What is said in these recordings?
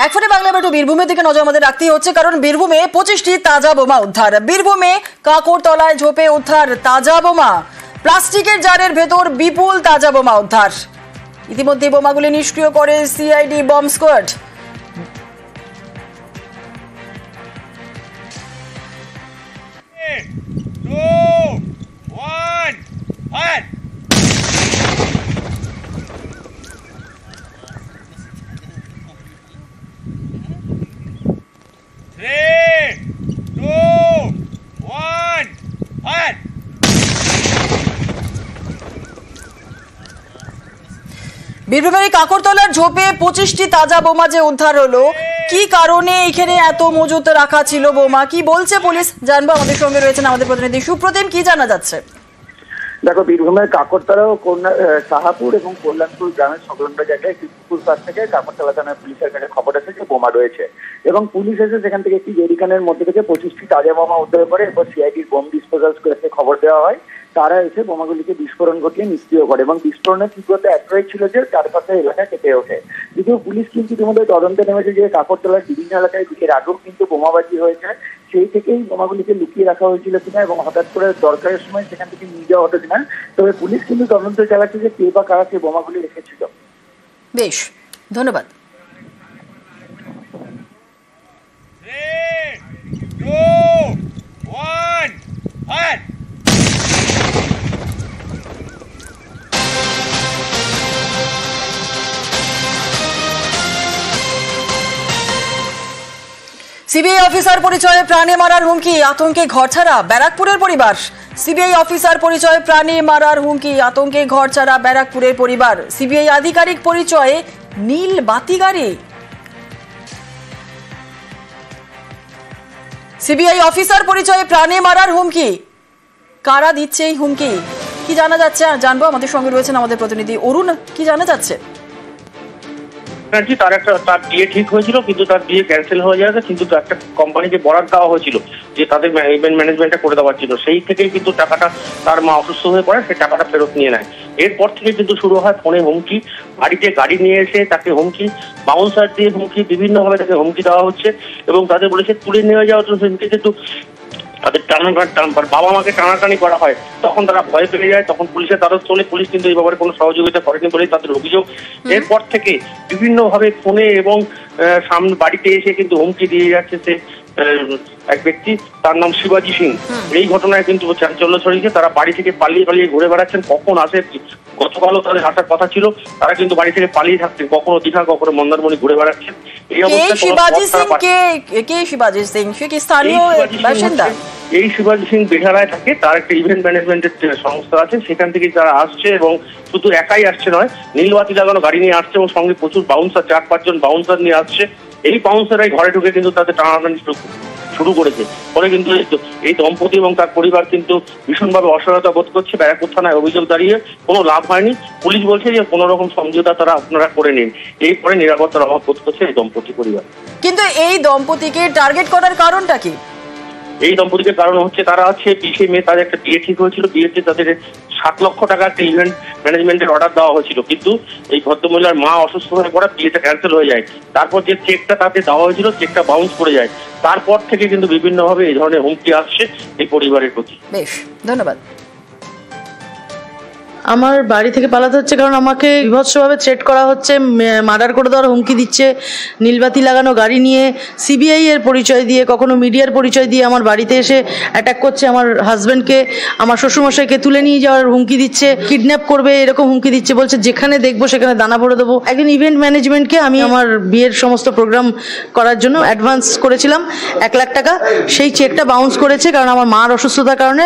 এখনই বাংলা মেট্রো বীরভূমের দিকে নজর আমাদের রাখতেই হচ্ছে, কারণ বীরভূমে 25টি তাজা বোমা উদ্ধার। বীরভূমে কাকরতলায় ঝোপে উদ্ধার তাজা বোমা, প্লাস্টিকের জারের ভেতর বিপুল তাজা বোমা উদ্ধার। ইতিমধ্যে বোমাগুলি নিষ্ক্রিয় করে সিআইডি বম্ব স্কোয়াড। বীরভূমের কাকরতলার ঝোপে 25টি তাজা বোমা যে উদ্ধার হলো, কি কারণে এখানে এত মজুত রাখা ছিল বোমা, কি বলছে পুলিশ জানবো। আমাদের সঙ্গে রয়েছেন আমাদের প্রতিনিধি সুপ্রতিম, কি জানা যাচ্ছে? দেখো, বীরভূমের কাকরতলা ও শাহাপুর এবং কল্যাণপুর গ্রামের সংলগ্ন জায়গায় একটি পুকুর পাশ থেকে কাকরতলা থানার পুলিশের কাছে খবর আসে যে বোমা রয়েছে, এবং পুলিশ এসে সেখান থেকে একটি জেরিকানের মধ্যে থেকে 25টি তাজা বোমা উদ্ধার করে। এরপর সিআইডির বোম ডিসপোজাল স্কোয়াডকে খবর দেওয়া হয়। তারা এসে বোমাগুলিকে বিস্ফোরণ ঘটিয়ে নিষ্ক্রিয় করে, এবং বিস্ফোরণের তীব্রতা এতটাই ছিল যে চারপাশে এলাকা কেঁপে ওঠে। যদিও পুলিশ কিন্তু ইতিমধ্যে তদন্তে নেমেছে যে কাকরতলার বিভিন্ন এলাকায় এর আগেও কিন্তু বোমাবাজি হয়েছে, সেই থেকেই বোমাগুলিকে লুকিয়ে রাখা হয়েছিল কিনা এবং হঠাৎ করে দরকারের সময় সেখান থেকে নিয়ে যাওয়া হতো কিনা। তবে পুলিশ কিন্তু তদন্ত চালাচ্ছে যে কে বা কারা সেই বোমাগুলি রেখেছিল। বেশ, ধন্যবাদ। সিবিআই অফিসার পরিচয়ে প্রাণে মারার হুমকি, আতঙ্কে ঘরছাড়া ব্যারাকপুরের পরিবার। সিবিআই অফিসার পরিচয়ে প্রাণে মারার হুমকি, আতঙ্কে ঘরছাড়া ব্যারাকপুরের পরিবার। সিবিআই আধিকারিক পরিচয়ে নীল বাতি গাড়ি। সিবিআই অফিসার পরিচয়ে প্রাণে মারার হুমকি, কারা দিচ্ছে এই হুমকি, কি জানা যাচ্ছে জানবো। আমাদের সঙ্গে রয়েছেন আমাদের প্রতিনিধি অরুণ, কি জানা যাচ্ছে? তার বিয়ে ঠিক হয়েছিল, কিন্তু তার বিয়ে ক্যান্সেল হয়ে যাবে, কিন্তু একটা কোম্পানিকে বরাদ দেওয়া হয়েছিল যে তাদের ইভেন্ট ম্যানেজমেন্টটা করে দেওয়ার জন্য। সেই থেকেই কিন্তু টাকাটা, তার মা অসুস্থ হয়ে পড়ে, সেই টাকাটা ফেরত নিয়ে নেয়। এরপর থেকে কিন্তু শুরু হয় ফোনে হুমকি, বাড়িতে গাড়ি নিয়ে এসে তাকে হুমকি, বাউন্সার দিয়ে হুমকি, বিভিন্নভাবে তাকে হুমকি দেওয়া হচ্ছে, এবং তাদের বলেছে তুলে নিয়ে যাওয়ার জন্য। কিন্তু তাদের বাবা মাকে টানাটানি করা হয়, তখন তারা ভয় পেয়ে যায়, তখন পুলিশের দ্বারস্থ হলে পুলিশ কিন্তু এই ব্যাপারে কোনো সহযোগিতা করেনি বলেই তাদের অভিযোগ। এরপর থেকে বিভিন্নভাবে ফোনে এবং সামনে বাড়িতে এসে কিন্তু হুমকি দিয়ে যাচ্ছে সে এক ব্যক্তি, তার নাম শিবাজি সিং। এই ঘটনায় কিন্তু চাঞ্চল্য ছড়িয়েছে, তারা বাড়ি থেকে পালিয়ে পালিয়ে ঘুরে বেড়াচ্ছেন। কখন আসে, গতকালও তাদের আসার কথা ছিল, তারা কিন্তু বাড়ি থেকে পালিয়ে থাকতেন, কখনো দীঘা কখনো মন্দারমণি ঘুরে বেড়াচ্ছেন। এই অবস্থায় এই শিবাজি সিং বেহারায় থাকে, তার একটা ইভেন্ট ম্যানেজমেন্টের সংস্থা আছে, সেখান থেকে তারা আসছে, এবং শুধু একাই আসছে নয়, নীলবাতি লাগানো গাড়ি নিয়ে আসছে, এবং সঙ্গে প্রচুর বাউন্সার, 4-5 জন বাউন্সার নিয়ে আসছে। এই বাউন্সারাই ঘরে ঢুকে কিন্তু তাদের টানাটানি শুরু করেছে। ফলে কিন্তু এই দম্পতি এবং তার পরিবার কিন্তু ভীষণভাবে অসহায়তা বোধ করছে। ব্যারাকপুর থানায় অভিযোগ দাঁড়িয়ে কোনো লাভ হয়নি। পুলিশ বলছে যে কোনো রকম সমঝোতা তারা আপনারা করে নিন। এরপরে নিরাপত্তার অভাব বোধ করছে এই দম্পতি পরিবার। কিন্তু এই দম্পতিকে টার্গেট করার কারণটা কি? এই দম্পতির কারণ হচ্ছে, তারা হচ্ছে 20 মে তাদের একটা বিয়ে ঠিক হয়েছিল, বিয়েতে তাদের 7 লক্ষ টাকা একটা ইভেন্ট ম্যানেজমেন্টের অর্ডার দেওয়া হয়েছিল, কিন্তু এই ভদ্রমহিলার মা অসুস্থ হয়ে পড়া বিয়েটা ক্যান্সেল হয়ে যায়। তারপর যে চেকটা তাতে দেওয়া হয়েছিল, চেকটা বাউন্স করে যায়। তারপর থেকে কিন্তু বিভিন্নভাবে এই ধরনের হুমকি আসছে এই পরিবারের প্রতি। বেশ, ধন্যবাদ। আমার বাড়ি থেকে পালাতে হচ্ছে, কারণ আমাকে বিভৎসভাবে থ্রেট করা হচ্ছে, মার্ডার করে দেওয়ার হুমকি দিচ্ছে, নীলবাতি লাগানো গাড়ি নিয়ে, সিবিআই এর পরিচয় দিয়ে, কখনো মিডিয়ার পরিচয় দিয়ে আমার বাড়িতে এসে অ্যাটাক করছে। আমার হাজব্যান্ডকে, আমার শ্বশুরমশাইকে তুলে নিয়ে যাওয়ার হুমকি দিচ্ছে, কিডন্যাপ করবে এরকম হুমকি দিচ্ছে, বলছে যেখানে দেখবো সেখানে দানা ভরে দেবো। একজন ইভেন্ট ম্যানেজমেন্টকে আমি আমার বিয়ের সমস্ত প্রোগ্রাম করার জন্য অ্যাডভান্স করেছিলাম 1 লাখ টাকা, সেই চেকটা বাউন্স করেছে, কারণ আমার মার অসুস্থতার কারণে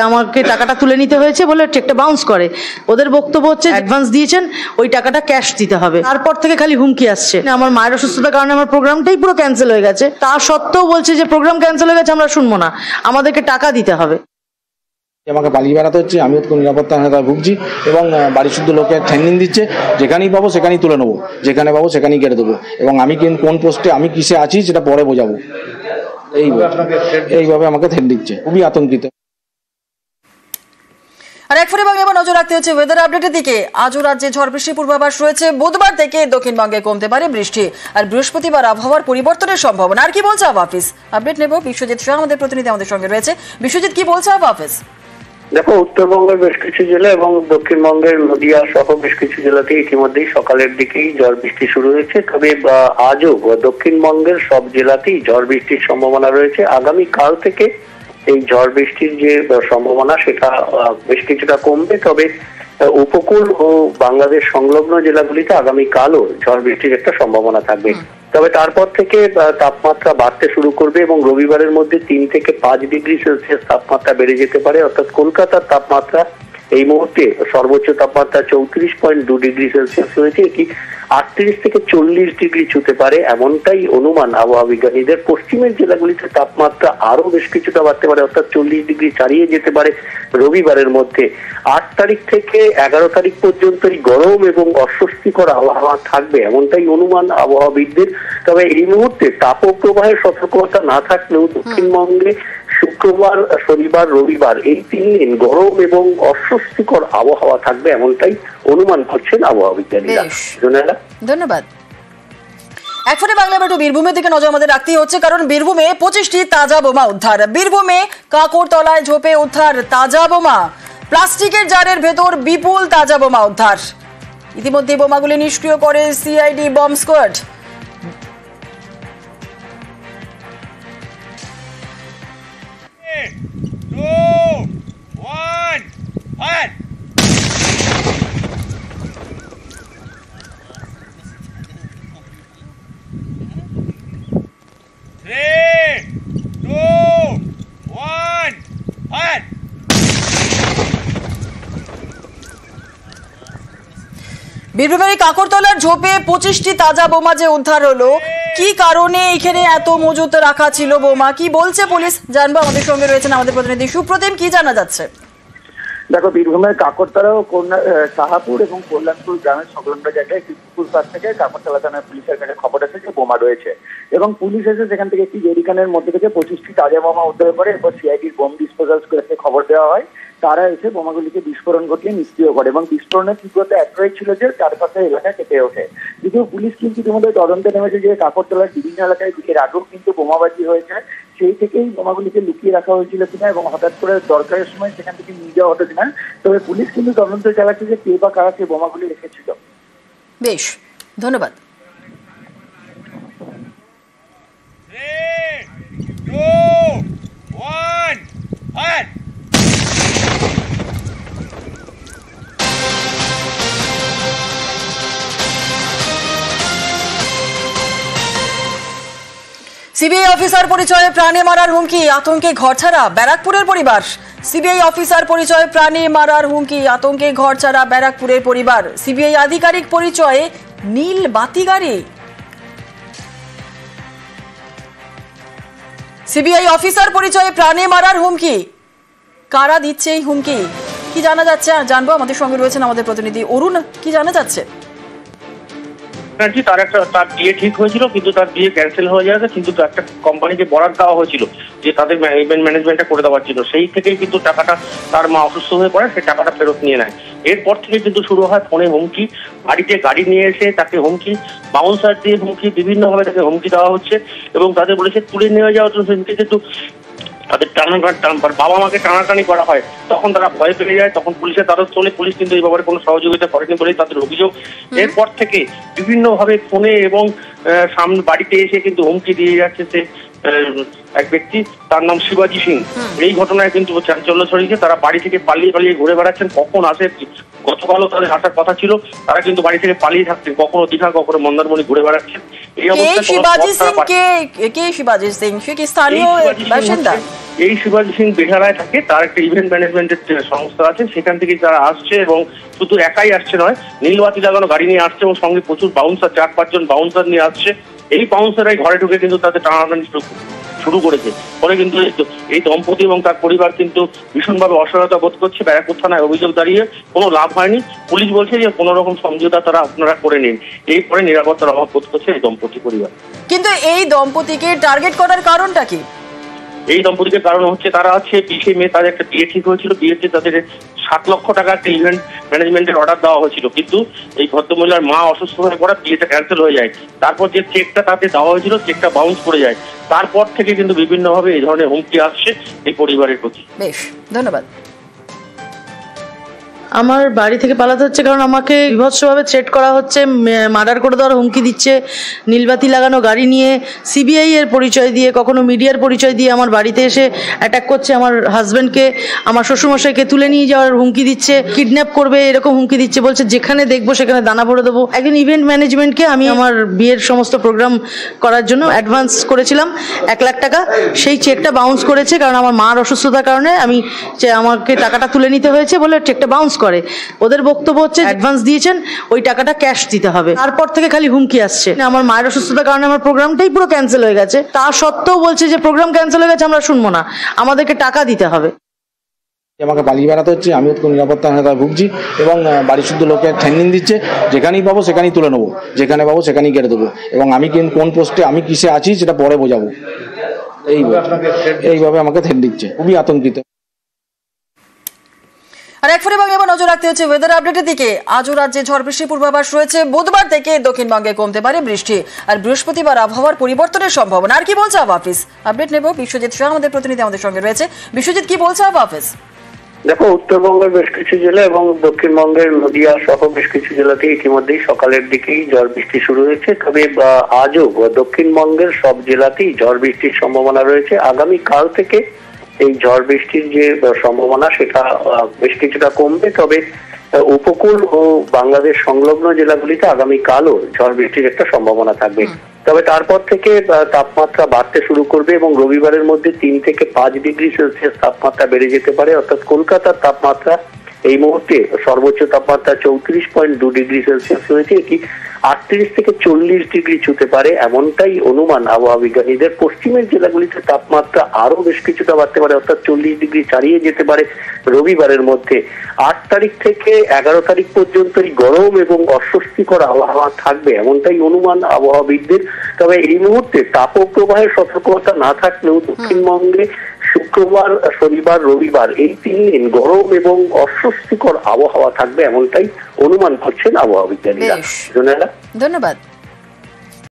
আমাকে টাকাটা তুলে নিতে হয়েছে বলে চেকটা বাউন্স করে। ওদের বক্তব্য হচ্ছে অ্যাডভান্স দিয়েছেন, ওই টাকাটা ক্যাশ দিতে হবে। তারপর থেকে খালি হুমকি আসছে। আমার মায়ের অসুস্থতার কারণে আমার প্রোগ্রামটাই পুরো ক্যান্সেল হয়ে গেছে, তা সত্ত্বেও বলছে যে প্রোগ্রাম ক্যান্সেল হয়ে গেছে, আমরা শুনবো না, আমাদেরকে টাকা দিতে হবে। আমাকে পালিয়ে বেড়াতে হচ্ছে, আমিও নিরাপত্তাহীনতায় ভুগছি, এবং বাড়ি শুদ্ধ লোকে ট্রেনিং দিচ্ছে, যেখানেই পাবো সেখানেই তুলে নেবো, যেখানে পাবো সেখানেই কেটে দেবো, এবং আমি কোন পোস্টে আমি কিসে আছি সেটা পরে বোঝাবো। এইভাবে আমাকে থ্রেট দিচ্ছে, খুবই আতঙ্কিত। আর এক ফোনে বাংলা এবার নজর রাখতে হচ্ছে ওয়েদার আপডেটের দিকে। আজও রাজ্যে ঝড় বৃষ্টির পূর্বাভাস রয়েছে। বুধবার থেকে দক্ষিণবঙ্গে কমতে পারে বৃষ্টি, আর বৃহস্পতিবার আবহাওয়ার পরিবর্তনের সম্ভাবনা। আর কি বলছে আবহাওয়া অফিস, আপডেট নেব। বিশ্বজিৎ শাহ আমাদের প্রতিনিধি আমাদের সঙ্গে রয়েছে। বিশ্বজিৎ, কি বলছে আবহাওয়া অফিস? দেখো, উত্তরবঙ্গের বেশ কিছু জেলা এবং দক্ষিণবঙ্গের নদিয়া সহ বেশ কিছু জেলাতে ইতিমধ্যেই সকালের দিকেই ঝড় বৃষ্টি শুরু হয়েছে। তবে আজও দক্ষিণবঙ্গের সব জেলাতেই ঝড় বৃষ্টির সম্ভাবনা রয়েছে। আগামী কাল থেকে এই ঝড় বৃষ্টির যে সম্ভাবনা সেটা বেশ কিছুটা কমবে। তবে উপকূল ও বাংলাদেশ সংলগ্ন জেলাগুলিতে আগামীকালও ঝড় বৃষ্টির একটা সম্ভাবনা থাকবে। তবে তারপর থেকে তাপমাত্রা বাড়তে শুরু করবে এবং রবিবারের মধ্যে 3 থেকে 5 ডিগ্রি সেলসিয়াস তাপমাত্রা বেড়ে যেতে পারে। অর্থাৎ কলকাতার তাপমাত্রা এই মুহূর্তে সর্বোচ্চ তাপমাত্রা 34.2 ডিগ্রি সেলসিয়াস রয়েছে, এটি 38 থেকে 40 ডিগ্রি ছুঁতে পারে এমনটাই অনুমান আবহাওয়া বিজ্ঞানীদের। পশ্চিমের জেলাগুলিতে তাপমাত্রা আরো বেশ কিছুটা বাড়তে পারে, অর্থাৎ 40 ডিগ্রি ছাড়িয়ে যেতে পারে রবিবারের মধ্যে। 8 তারিখ থেকে 11 তারিখ পর্যন্ত এই গরম এবং অস্বস্তিকর আবহাওয়া থাকবে এমনটাই অনুমান আবহাওয়াবিদদের। তবে এই মুহূর্তে তাপপ্রবাহের সতর্কতা না থাকলেও দক্ষিণবঙ্গে শুক্রবার, শনিবার, রবিবার এই 3 দিন গরম এবং অস্বস্তিকর আবহাওয়া থাকবে এমনটাই অনুমান করছেন আবহাওয়া বিজ্ঞানীরা। ধন্যবাদ। এক ফোনে বাংলা একটু বীরভূমের দিকে নজর আমাদের রাখতেই হচ্ছে, কারণ বীরভূমে 25টি তাজা বোমা উদ্ধার। বীরভূমে কাকরতলায় ঝোপে উদ্ধার তাজা বোমা। প্লাস্টিকের জারের ভেতর বিপুল তাজা বোমা উদ্ধার। ইতিমধ্যে বোমাগুলি নিষ্ক্রিয় করে সিআইডি বম্ব স্কোয়াড। বীরভূমের কাকরতলার ঝোপে 25টি তাজা বোমা যে উদ্ধার হলো, কি কারণে এখানে এত মজুত রাখা ছিল বোমা, কি বলছে পুলিশ জানবো। আমাদের সঙ্গে রয়েছেন আমাদের প্রতিনিধি সুপ্রতিম, কি জানা যাচ্ছে? দেখো, বীরভূমের কাকরতলা ও শাহাপুর এবং কল্যাণপুর গ্রামের সংলগ্ন জায়গায় একটি পুকুর পাশ থেকে কাকরতলা থানার পুলিশের কাছে খবর আসে যে বোমা রয়েছে, এবং পুলিশ এসে সেখান থেকে একটি জেরিকানের মধ্যে থেকে 25টি তাজা বোমা উদ্ধার করে। এরপর সিআইডির বোম ডিসপোজাল স্কোয়াডকে খবর দেওয়া হয়। তারা এসে বোমাগুলিকে বিস্ফোরণ ঘটিয়ে নিষ্ক্রিয় করে, এবং বিস্ফোরণের তীব্রতা এতটাই ছিল যে চারপাশের এলাকা কেঁপে ওঠে। যদিও পুলিশ কিন্তু ইতিমধ্যে তদন্তে নেমেছে যে কাকরতলার বিভিন্ন এলাকায় এর আগেও কিন্তু বোমাবাজি হয়েছে, সেই থেকেই বোমাগুলিকে লুকিয়ে রাখা হয়েছিল কিনা এবং হঠাৎ করে দরকারের সময় সেখান থেকে নিয়ে যাওয়া হতো কিনা। তবে পুলিশ কিন্তু তদন্ত চালাচ্ছে যে কে বা কারা সেই বোমাগুলি রেখেছিল। বেশ, ধন্যবাদ। সিবিআই অফিসার পরিচয়ে প্রাণে মারার হুমকি, আতঙ্কে ঘরছাড়া ব্যারাকপুরের পরিবার। সিবিআই অফিসার পরিচয়ে প্রাণে মারার হুমকি, আতঙ্কে ঘরছাড়া ব্যারাকপুরের পরিবার। সিবিআই আধিকারিক পরিচয়ে নীল বাতি গাড়ি। সিবিআই অফিসার পরিচয়ে প্রাণে মারার হুমকি, কারা দিচ্ছে এই হুমকি, কি জানা যাচ্ছে জানবো। আমাদের সঙ্গে রয়েছেন আমাদের প্রতিনিধি অরুণ, কি জানা যাচ্ছে? তার বিয়ে ঠিক হয়েছিল, কিন্তু তার বিয়ে ক্যান্সেল হয়ে যাবে, কিন্তু একটা কোম্পানিকে বরাদ দেওয়া হয়েছিল যে তাদের ইভেন্ট ম্যানেজমেন্টটা করে দেওয়ার ছিল। সেই থেকেই কিন্তু টাকাটা, তার মা অসুস্থ হয়ে পড়ে, সেই টাকাটা ফেরত নিয়ে নেয়। এরপর থেকে কিন্তু শুরু হয় ফোনে হুমকি, বাড়িতে গাড়ি নিয়ে এসে তাকে হুমকি, বাউন্সার দিয়ে হুমকি, বিভিন্নভাবে তাকে হুমকি দেওয়া হচ্ছে এবং তাদের বলেছে তুলে নিয়ে যাওয়া হচ্ছে। কিন্তু তাদের বাবা মাকে টানাটানি করা হয়, তখন তারা ভয় পেয়ে যায়, তখন পুলিশের দ্বারস্থ হলে পুলিশ কিন্তু এই ব্যাপারে কোনো সহযোগিতা করেনি বলেই তাদের অভিযোগ। এরপর থেকে বিভিন্নভাবে ফোনে এবং সামনে বাড়িতে এসে কিন্তু হুমকি দিয়ে যাচ্ছে সে এক ব্যক্তি, তার নাম শিবাজি সিং। এই ঘটনায় কিন্তু চাঞ্চল্য ছড়িয়েছে, তারা বাড়ি থেকে পালিয়ে পালিয়ে ঘুরে বেড়াচ্ছেন। কখন আসে, গতকালও তাদের আসার কথা ছিল, তারা কিন্তু বাড়ি থেকে পালিয়ে থাকতেন, কখনো দীঘা কখনো মন্দারমণি ঘুরে বেড়াচ্ছেন। এই অবস্থায় এই শিবাজি সিং বেহারায় থাকে, তার একটা ইভেন্ট ম্যানেজমেন্টের সংস্থা আছে, সেখান থেকে তারা আসছে এবং শুধু একাই আসছে নয়, নীলবাতি লাগানো গাড়ি নিয়ে আসছে এবং সঙ্গে প্রচুর বাউন্সার, 4-5 জন বাউন্সার নিয়ে আসছে। এই বাউন্সাররাই ঘরে ঢুকে কিন্তু তাদের টানাটানি শুরু করেছে। ফলে কিন্তু এই দম্পতি এবং তার পরিবার কিন্তু ভীষণভাবে অসহায়তা বোধ করছে। ব্যারাকপুর থানায় অভিযোগ দাঁড়িয়ে কোনো লাভ হয়নি। পুলিশ বলছে যে কোনো রকম সমঝোতা তারা আপনারা করে নিন। এরপরে নিরাপত্তার অভাব বোধ করছে এই দম্পতি পরিবার। কিন্তু এই দম্পতিকে টার্গেট করার কারণটা কি? এই দম্পতিকে কারণ হচ্ছে তারা হচ্ছে 20 মে তাদের একটা বিয়ে ঠিক হয়েছিল, বিয়েতে তাদের 7 লক্ষ টাকা একটা ইভেন্ট ম্যানেজমেন্টের অর্ডার দেওয়া হয়েছিল, কিন্তু এই ভদ্রমহিলার মা অসুস্থ হয়ে পড়া বিয়েটা ক্যান্সেল হয়ে যায়। তারপর যে চেকটা তাতে দেওয়া হয়েছিল চেকটা বাউন্স করে যায়। তারপর থেকে কিন্তু বিভিন্নভাবে এই ধরনের হুমকি আসছে এই পরিবারের প্রতি। বেশ, ধন্যবাদ। আমার বাড়ি থেকে পালাতে হচ্ছে কারণ আমাকে বিভৎসভাবে থ্রেট করা হচ্ছে, মার্ডার করে দেওয়ার হুমকি দিচ্ছে, নীলবাতি লাগানো গাড়ি নিয়ে, সিবিআই এর পরিচয় দিয়ে, কখনো মিডিয়ার পরিচয় দিয়ে আমার বাড়িতে এসে অ্যাটাক করছে। আমার হাজব্যান্ডকে, আমার শ্বশুরমশাইকে তুলে নিয়ে যাওয়ার হুমকি দিচ্ছে, কিডন্যাপ করবে এরকম হুমকি দিচ্ছে, বলছে যেখানে দেখবো সেখানে দানা ভরে দেবো। একজন ইভেন্ট ম্যানেজমেন্টকে আমি আমার বিয়ের সমস্ত প্রোগ্রাম করার জন্য অ্যাডভান্স করেছিলাম 1 লাখ টাকা, সেই চেকটা বাউন্স করেছে কারণ আমার মার অসুস্থতার কারণে আমাকে টাকাটা তুলে নিতে হয়েছে বলে চেকটা বাউন্স করে। ওদের বক্তব্য হচ্ছে অ্যাডভান্স দিয়েছেন, ওই টাকাটা ক্যাশ দিতে হবে। তারপর থেকে খালি হুমকি আসছে। আমার মায়ের অসুস্থতার কারণে আমার প্রোগ্রামটাই পুরো ক্যান্সেল হয়ে গেছে, তা সত্ত্বেও বলছে যে প্রোগ্রাম ক্যান্সেল হয়ে গেছে, আমরা শুনবো না, আমাদেরকে টাকা দিতে হবে। আমাকে পালিয়ে বেড়াতে হচ্ছে, আমিও তো নিরাপত্তাহীনতায় ভুগছি এবং বাড়ির শুদ্ধ লোকের ট্রেনিং দিচ্ছে, যেখানেই পাবো সেখানেই তুলে নেবো, যেখানে পাবো সেখানেই কেটে দেবো, এবং আমি কোন পোস্টে আমি কিসে আছি সেটা পরে বোঝাবো। এইভাবে আমাকে থ্রেট দিচ্ছে, খুবই আতঙ্কিত। আর এক ফোনে বাংলা নজর রাখতে হচ্ছে ওয়েদার আপডেটের দিকে। আজও রাজ্যে ঝড় বৃষ্টির পূর্বাভাস রয়েছে। বুধবার থেকে দক্ষিণবঙ্গে কমতে পারে বৃষ্টি, আর বৃহস্পতিবার আবহাওয়ার পরিবর্তনের সম্ভাবনা। আর কি বলছে আবহাওয়া অফিস, আপডেট নেব। বিশ্বজিৎ শাহ আমাদের প্রতিনিধি আমাদের সঙ্গে রয়েছে। বিশ্বজিৎ, কি বলছে আবহাওয়া অফিস? দেখো, উত্তরবঙ্গের বেশ কিছু জেলা এবং দক্ষিণবঙ্গের নদিয়া সহ বেশ কিছু জেলাতে ইতিমধ্যেই সকালের দিকেই ঝড় বৃষ্টি শুরু হয়েছে। তবে আজও দক্ষিণবঙ্গের সব জেলাতেই ঝড় বৃষ্টির সম্ভাবনা রয়েছে। আগামী কাল থেকে এই ঝড় বৃষ্টির যে সম্ভাবনা সেটা বেশ কিছুটা কমবে। তবে উপকূল ও বাংলাদেশ সংলগ্ন জেলাগুলিতে আগামীকালও ঝড় বৃষ্টির একটা সম্ভাবনা থাকবে। তবে তারপর থেকে তাপমাত্রা বাড়তে শুরু করবে এবং রবিবারের মধ্যে 3 থেকে 5 ডিগ্রি সেলসিয়াস তাপমাত্রা বেড়ে যেতে পারে। অর্থাৎ কলকাতার তাপমাত্রা এই মুহূর্তে সর্বোচ্চ তাপমাত্রা 34.2 ডিগ্রি সেলসিয়াস রয়েছে, এটি 38 থেকে 40 ডিগ্রি ছুঁতে পারে এমনটাই অনুমান আবহাওয়া বিজ্ঞানীদের। পশ্চিমের জেলাগুলিতে তাপমাত্রা আরো বেশ কিছুটা বাড়তে পারে, অর্থাৎ 40 ডিগ্রি ছাড়িয়ে যেতে পারে রবিবারের মধ্যে। 8 তারিখ থেকে 11 তারিখ পর্যন্ত এই গরম এবং অস্বস্তিকর আবহাওয়া থাকবে এমনটাই অনুমান আবহাওয়াবিদদের। তবে এই মুহূর্তে তাপপ্রবাহের সতর্কতা না থাকলেও দক্ষিণবঙ্গে শুক্রবার, শনিবার, রবিবার এই 3 দিন গরম এবং অস্বস্তিকর আবহাওয়া থাকবে এমনটাই অনুমান করছেন আবহাওয়া বিজ্ঞানীরা। ধন্যবাদ।